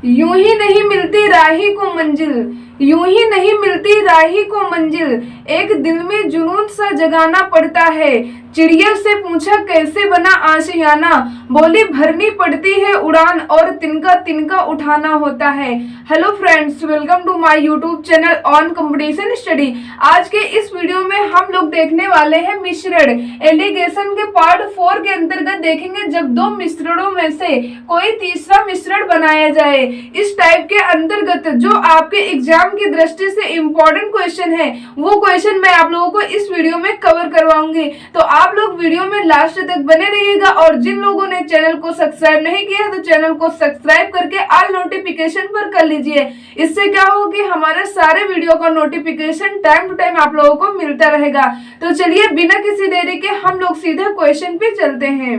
यूं ही नहीं मिलती राही को मंजिल, यूं ही नहीं मिलती राही को मंजिल, एक दिल में जुनून सा जगाना पड़ता है। चिड़िया से पूछा कैसे बना आशियाना, बोली भरनी पड़ती है उड़ान और तिनका तिनका उठाना होता है। Hello friends, welcome to my YouTube channel on competition study. आज के इस वीडियो में हम लोग देखने वाले हैं मिश्रण एलिगेशन के पार्ट 4 के अंतर्गत देखेंगे जब दो मिश्रणों में से कोई तीसरा मिश्रण बनाया जाए। इस टाइप के अंतर्गत जो आपके एग्जाम की दृष्टि से इम्पोर्टेंट क्वेश्चन है वो क्वेश्चन मैं आप लोगों को इस वीडियो में कवर करवाऊंगी। तो आप लोग वीडियो में लास्ट तक बने रहिएगा और जिन लोगों ने चैनल को सब्सक्राइब नहीं किया तो चैनल को सब्सक्राइब करके ऑल नोटिफिकेशन पर कर लीजिए। इससे क्या होगा कि हमारे सारे वीडियो का नोटिफिकेशन टाइम टू टाइम आप लोगों को मिलता रहेगा। तो चलिए बिना किसी देरी के हम लोग सीधे क्वेश्चन पे चलते हैं।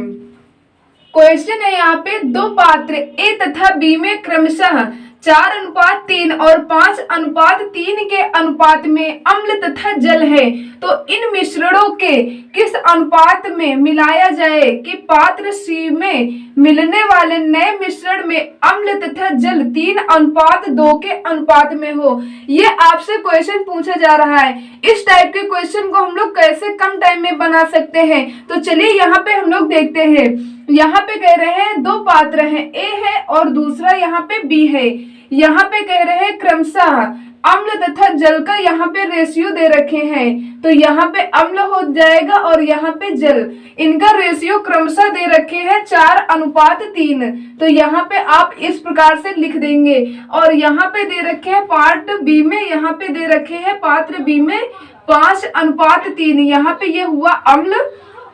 क्वेश्चन है यहाँ पे दो पात्र ए तथा बी में क्रमशः 4:3 और 5:3 के अनुपात में अम्ल तथा जल है, तो इन मिश्रणों के किस अनुपात में मिलाया जाए कि पात्र सी में मिलने वाले नए मिश्रण में अम्ल तथा जल 3:2 के अनुपात में हो। ये आपसे क्वेश्चन पूछा जा रहा है। इस टाइप के क्वेश्चन को हम लोग कैसे कम टाइम में बना सकते हैं, तो चलिए यहाँ पे हम लोग देखते हैं। यहाँ पे कह रहे हैं दो पात्र हैं, ए है और दूसरा यहाँ पे बी है। यहाँ पे कह रहे हैं क्रमशः अम्ल तथा जल का यहाँ पे रेशियो दे रखे हैं, तो यहाँ पे अम्ल हो जाएगा और यहाँ पे जल। इनका रेशियो क्रमशः दे रखे हैं 4:3, तो यहाँ पे आप इस प्रकार से लिख देंगे। और यहाँ पे दे रखे हैं पार्ट बी में, यहाँ पे दे रखे हैं पात्र बी में 5:3। यहाँ पे ये हुआ अम्ल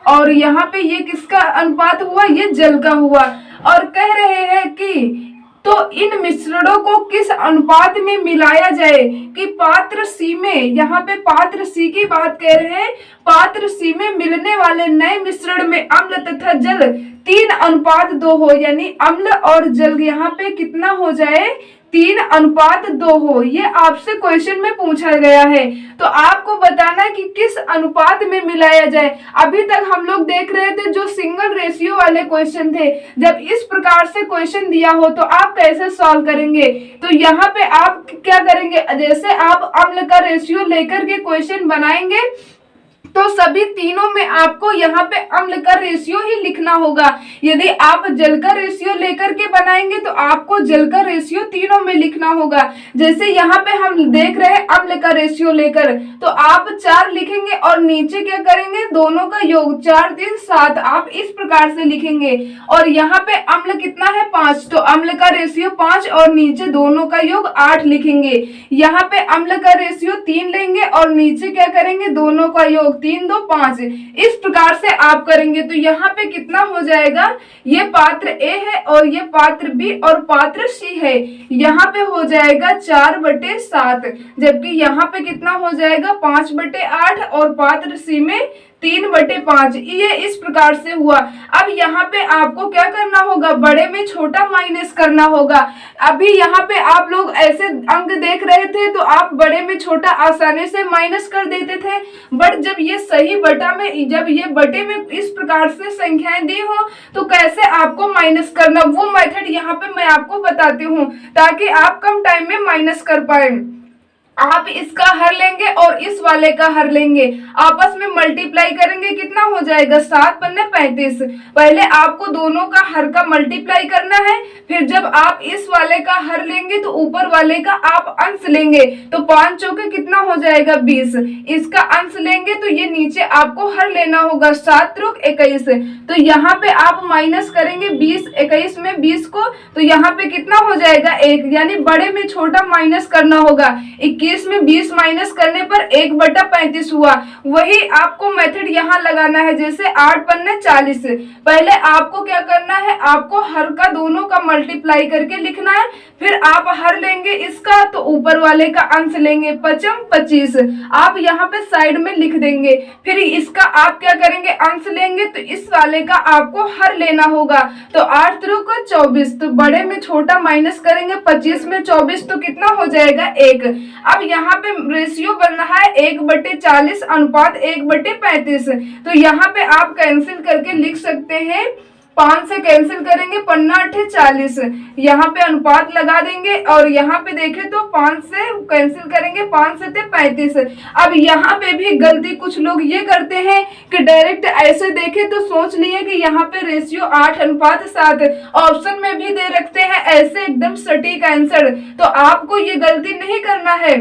और यहाँ पे ये किसका अनुपात हुआ, ये जल का हुआ। और कह रहे हैं कि तो इन मिश्रणों को किस अनुपात में मिलाया जाए कि पात्र सी में, यहाँ पे पात्र सी की बात कह रहे हैं, पात्र सी में मिलने वाले नए मिश्रण में अम्ल तथा जल 3:2 हो, यानी अम्ल और जल यहाँ पे कितना हो जाए, 3:2 हो। ये आपसे क्वेश्चन में पूछा गया है, तो आपको बताना है कि किस अनुपात में मिलाया जाए। अभी तक हम लोग देख रहे थे जो सिंगल रेशियो वाले क्वेश्चन थे, जब इस प्रकार से क्वेश्चन दिया हो तो आप कैसे सॉल्व करेंगे। तो यहाँ पे आप क्या करेंगे, जैसे आप अम्ल का रेशियो लेकर के क्वेश्चन बनाएंगे तो सभी तीनों में आपको यहाँ पे अम्ल का रेशियो ही लिखना होगा। यदि आप जल का रेशियो लेकर के बनाएंगे तो आपको जल का रेशियो तीनों में लिखना होगा। जैसे यहाँ पे हम देख रहे हैं अम्ल का रेशियो लेकर, तो आप 4 लिखेंगे और नीचे क्या करेंगे, दोनों का योग 4 3 7, आप इस प्रकार से लिखेंगे। और यहाँ पे अम्ल कितना है 5, तो अम्ल का रेशियो 5 और नीचे दोनों का योग 8 लिखेंगे। यहाँ पे अम्ल का रेशियो 3 लेंगे और नीचे क्या करेंगे, दोनों का योग 3 2 5, इस प्रकार से आप करेंगे। तो यहाँ पे कितना हो जाएगा, ये पात्र ए है और ये पात्र बी और पात्र सी है, यहाँ पे हो जाएगा 4/7, जबकि यहाँ पे कितना हो जाएगा 5/8 और पात्र सी में 3/5। ये इस प्रकार से हुआ। अब यहाँ पे आपको क्या करना होगा, बड़े में छोटा माइनस करना होगा। अभी यहाँ पे आप लोग ऐसे अंक देख रहे थे तो आप बड़े में छोटा आसानी से माइनस कर देते थे, बट जब ये सही बटा में, जब ये बटे में इस प्रकार से संख्याएं दी हो तो कैसे आपको माइनस करना, वो मेथड यहाँ पे मैं आपको बताती हूँ ताकि आप कम टाइम में माइनस कर पाए। आप इसका हर लेंगे और इस वाले का हर लेंगे, आपस में मल्टीप्लाई करेंगे, कितना हो जाएगा 7 पन्ने 35। पहले आपको दोनों का हर का मल्टीप्लाई करना है, फिर जब आप इस वाले का हर लेंगे तो ऊपर वाले का आप अंश लेंगे, तो 5 चौके कितना हो जाएगा 20, इसका अंश लेंगे तो ये नीचे आपको हर लेना होगा 7 त्रिक 21। तो यहाँ पे आप माइनस करेंगे 20, 21 में 20 को, तो यहाँ पे कितना हो जाएगा 1, यानी बड़े में छोटा माइनस करना होगा। 21 में 20 माइनस करने पर 1/35 हुआ। वही आपको मेथड यहाँ लगाना है, जैसे 8 पन्ने 40। पहले आपको क्या करना है, आपको हर का दोनों का मल्टीप्लाई करके लिखना है, फिर आप हर लेंगे इसका तो ऊपर वाले का अंश लेंगे, 25 आप यहाँ पे साइड में लिख देंगे। फिर इसका आप क्या करेंगे, अंश लेंगे तो इस वाले का आपको हर लेना होगा, तो 8 त्रिक 24, तो बड़े में छोटा माइनस करेंगे, 25 में 24 तो कितना हो जाएगा 1। अब यहाँ पे रेशियो बन रहा है 1/40 अनुपात 1/35, तो यहाँ पे आप कैंसिल करके लिख सकते हैं 5 से कैंसिल करेंगे, पन्ना 8 40, यहाँ पे अनुपात लगा देंगे और यहाँ पे देखें तो 5 से कैंसिल करेंगे, 5 से 35। अब यहाँ पे भी गलती कुछ लोग ये करते हैं कि डायरेक्ट ऐसे देखें तो सोच लिए कि यहाँ पे रेशियो 8:7, ऑप्शन में भी दे रखते हैं ऐसे एकदम सटीक आंसर। तो आपको ये गलती नहीं करना है।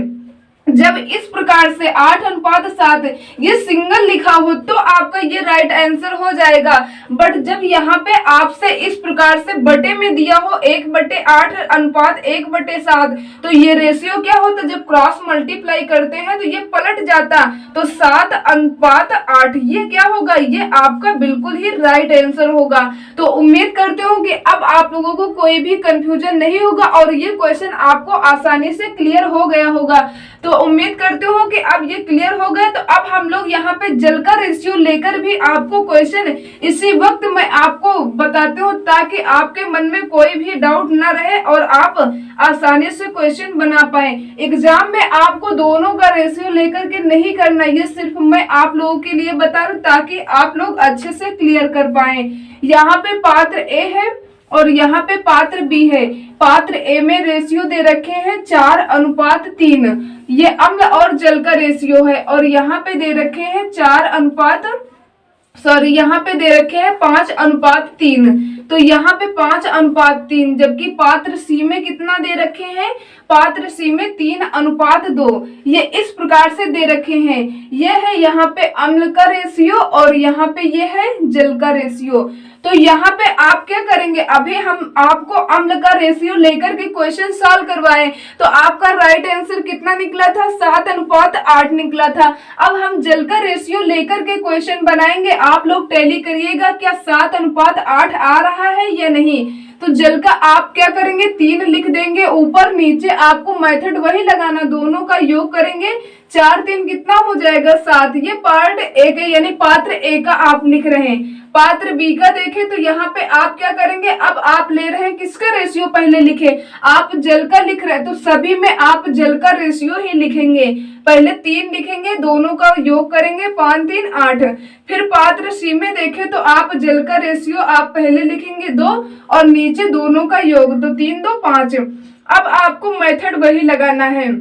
जब इस प्रकार से 8:7 ये सिंगल लिखा हो तो आपका ये राइट आंसर हो जाएगा। बट जब यहाँ पे आपसे इस प्रकार से बटे में दिया हो 1/8:1/7, तो ये रेशियो क्या होता, जब क्रॉस मल्टीप्लाई करते हैं तो ये पलट जाता, तो 7:8 ये क्या होगा, ये आपका बिल्कुल ही राइट आंसर होगा। तो उम्मीद करते हो कि अब आप लोगों को कोई भी कंफ्यूजन नहीं होगा और ये क्वेश्चन आपको आसानी से क्लियर हो गया होगा। तो उम्मीद करते हो कि अब ये क्लियर हो गया। तो अब हम लोग यहाँ पे जल का रेशियो लेकर भी आपको क्वेश्चन इसी वक्त मैं आपको बताती हूँ, ताकि आपके मन में कोई भी डाउट ना रहे और आप आसानी से क्वेश्चन बना पाए। एग्जाम में आपको दोनों का रेशियो लेकर के नहीं करना, ये सिर्फ मैं आप लोगों के लिए बता रहा हूँ ताकि आप लोग अच्छे से क्लियर कर पाए। यहाँ पे पात्र ए है और यहाँ पे पात्र बी है। पात्र ए में रेशियो दे रखे हैं 4:3, ये अम्ल और जल का रेशियो है। और यहाँ पे दे रखे हैं 5:3, तो यहाँ पे 5:3, जबकि पात्र सी में कितना दे रखे हैं, पात्र सी में 3:2, ये इस प्रकार से दे रखे हैं। ये है यहाँ पे अम्ल का रेशियो और यहाँ पे ये है जल का रेशियो। तो यहाँ पे आप क्या करेंगे, अभी हम आपको अम्ल का रेशियो लेकर के क्वेश्चन सॉल्व करवाए तो आपका राइट आंसर कितना निकला था, 7:8 निकला था। अब हम जल का रेशियो लेकर के क्वेश्चन बनाएंगे, आप लोग टैली करिएगा क्या 7:8 आ रहा है या नहीं। तो जल का आप क्या करेंगे, 3 लिख देंगे ऊपर नीचे, आपको मेथड वही लगाना, दोनों का योग करेंगे, 4×3 कितना हो जाएगा 7। ये पार्ट ए का यानी पात्र ए का आप लिख रहे हैं। पात्र बी का देखें तो यहाँ पे आप क्या करेंगे, अब आप ले रहे हैं किसका रेशियो, पहले लिखे आप जल का लिख रहे हैं तो सभी में आप जल का रेशियो ही लिखेंगे। पहले 3 लिखेंगे, दोनों का योग करेंगे, 5×3 8। फिर पात्र सी में देखें तो आप जल का रेशियो आप पहले लिखेंगे 2 और नीचे दोनों का योग, तो 3 2 5। अब आपको मेथड वही लगाना है,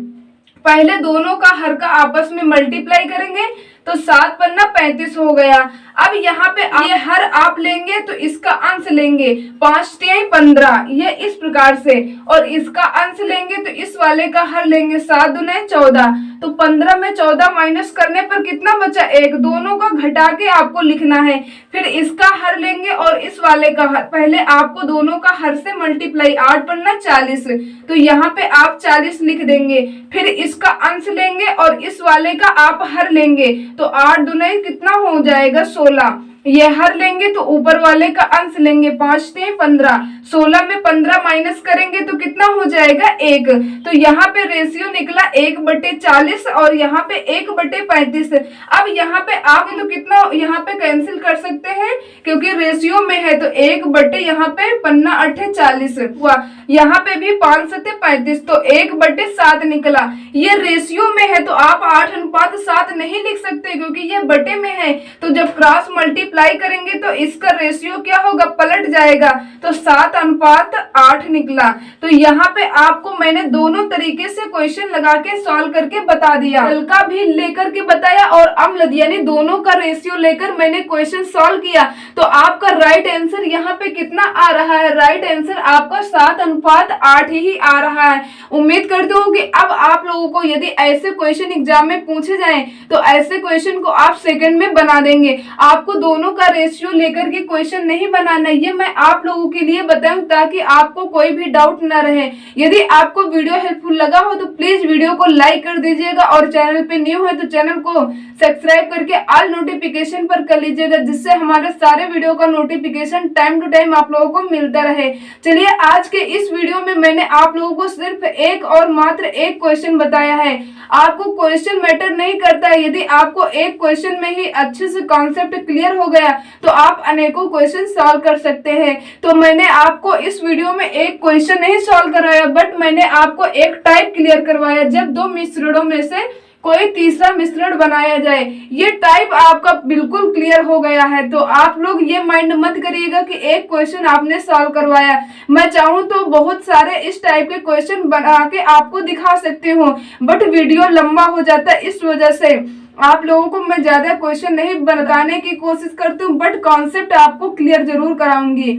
पहले दोनों का हर का आपस में मल्टीप्लाई करेंगे तो 7 पन्ना 35 हो गया। अब यहाँ पे ये हर आप लेंगे तो इसका अंश लेंगे, 5×3 15, ये इस प्रकार से, और इसका अंश लेंगे तो इस वाले का हर लेंगे, 7×2 14, तो 15 में 14 माइनस करने पर कितना बचा 1, दोनों का घटा के आपको लिखना है। फिर इसका हर लेंगे और इस वाले का हर, पहले आपको दोनों का हर से मल्टीप्लाई, 8 पन्ना 40, तो यहाँ पे आप 40 लिख देंगे। फिर इसका अंश लेंगे और इस वाले का आप हर लेंगे, तो 8×2 कितना हो जाएगा 16, ये हर लेंगे तो ऊपर वाले का अंश लेंगे, 5×3 15, 16 में 15 माइनस करेंगे तो कितना हो जाएगा 1। तो यहाँ पे रेशियो निकला 1/40 और यहाँ पे 1/35। अब यहाँ पे आप तो कितना यहाँ पे कैंसिल कर सकते हैं क्योंकि रेशियो में है, तो 1/ यहाँ पे पन्ना 8 40 हुआ, यहाँ पे भी 5×7 35, तो 1/7 निकला। ये रेशियो में है तो आप 8:7 नहीं लिख सकते क्योंकि ये बटे में है, तो जब क्रॉस मल्टीप्लाई करेंगे तो इसका रेशियो क्या होगा, पलट जाएगा, तो 7:8 निकला। तो यहाँ पे आपको मैंने दोनों तरीके से क्वेश्चन लगा के सॉल्व करके बता दिया, जल का भी लेकर के बताया और अम्ल यानी दोनों का रेशियो लेकर मैंने क्वेश्चन सॉल्व किया। तो आपका राइट आंसर यहाँ पे कितना आ रहा है, राइट आंसर आपका 7:8 ही आ रहा है। उम्मीद करती हूँ कि अब आप लोगों को यदि ऐसे क्वेश्चन एग्जाम में पूछे जाएं तो ऐसे क्वेश्चन को आप सेकंड में बना देंगे। आपको दोनों का रेशियो लेकर के क्वेश्चन नहीं बनाना, ये मैं आप लोगों के लिए बताऊं ताकि आपको कोई भी डाउट ना रहे। यदि आपको वीडियो हेल्पफुल लगा हो तो प्लीज वीडियो को लाइक कर दीजिएगा और चैनल पे न्यू है तो चैनल को सब्सक्राइब करके ऑल नोटिफिकेशन पर कर लीजिएगा, जिससे हमारे सारे वीडियो का नोटिफिकेशन टाइम टू टाइम आप लोगों को मिलता रहे। चलिए आज के इस वीडियो में मैंने आप लोगों को सिर्फ एक और मात्र एक क्वेश्चन बताया है। आपको क्वेश्चन मैटर नहीं करता है, यदि आपको एक क्वेश्चन में ही अच्छे से कॉन्सेप्ट क्लियर हो गया तो आप अनेकों क्वेश्चन सॉल्व कर सकते हैं। तो मैंने आपको इस वीडियो में एक क्वेश्चन नहीं सॉल्व कराया, बट मैंने आपको एक टाइप क्लियर करवाया। जब दो मिश्रणों में से कोई तीसरा मिश्रण बनाया जाए। ये टाइप आपका बिल्कुल क्लियर हो गया है। तो आप लोग ये माइंड मत करिएगा कि एक क्वेश्चन आपने सॉल्व करवाया। मैं चाहूँ तो बहुत सारे इस टाइप के क्वेश्चन बना के आपको दिखा सकती हूँ, बट वीडियो लंबा हो जाता है, इस वजह से आप लोगों को मैं ज्यादा क्वेश्चन नहीं बताने की कोशिश करती हूँ, बट कॉन्सेप्ट आपको क्लियर जरूर कराऊंगी।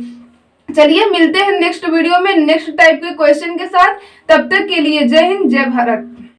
चलिए मिलते हैं नेक्स्ट वीडियो में नेक्स्ट टाइप के क्वेश्चन के साथ। तब तक के लिए जय हिंद, जय भारत।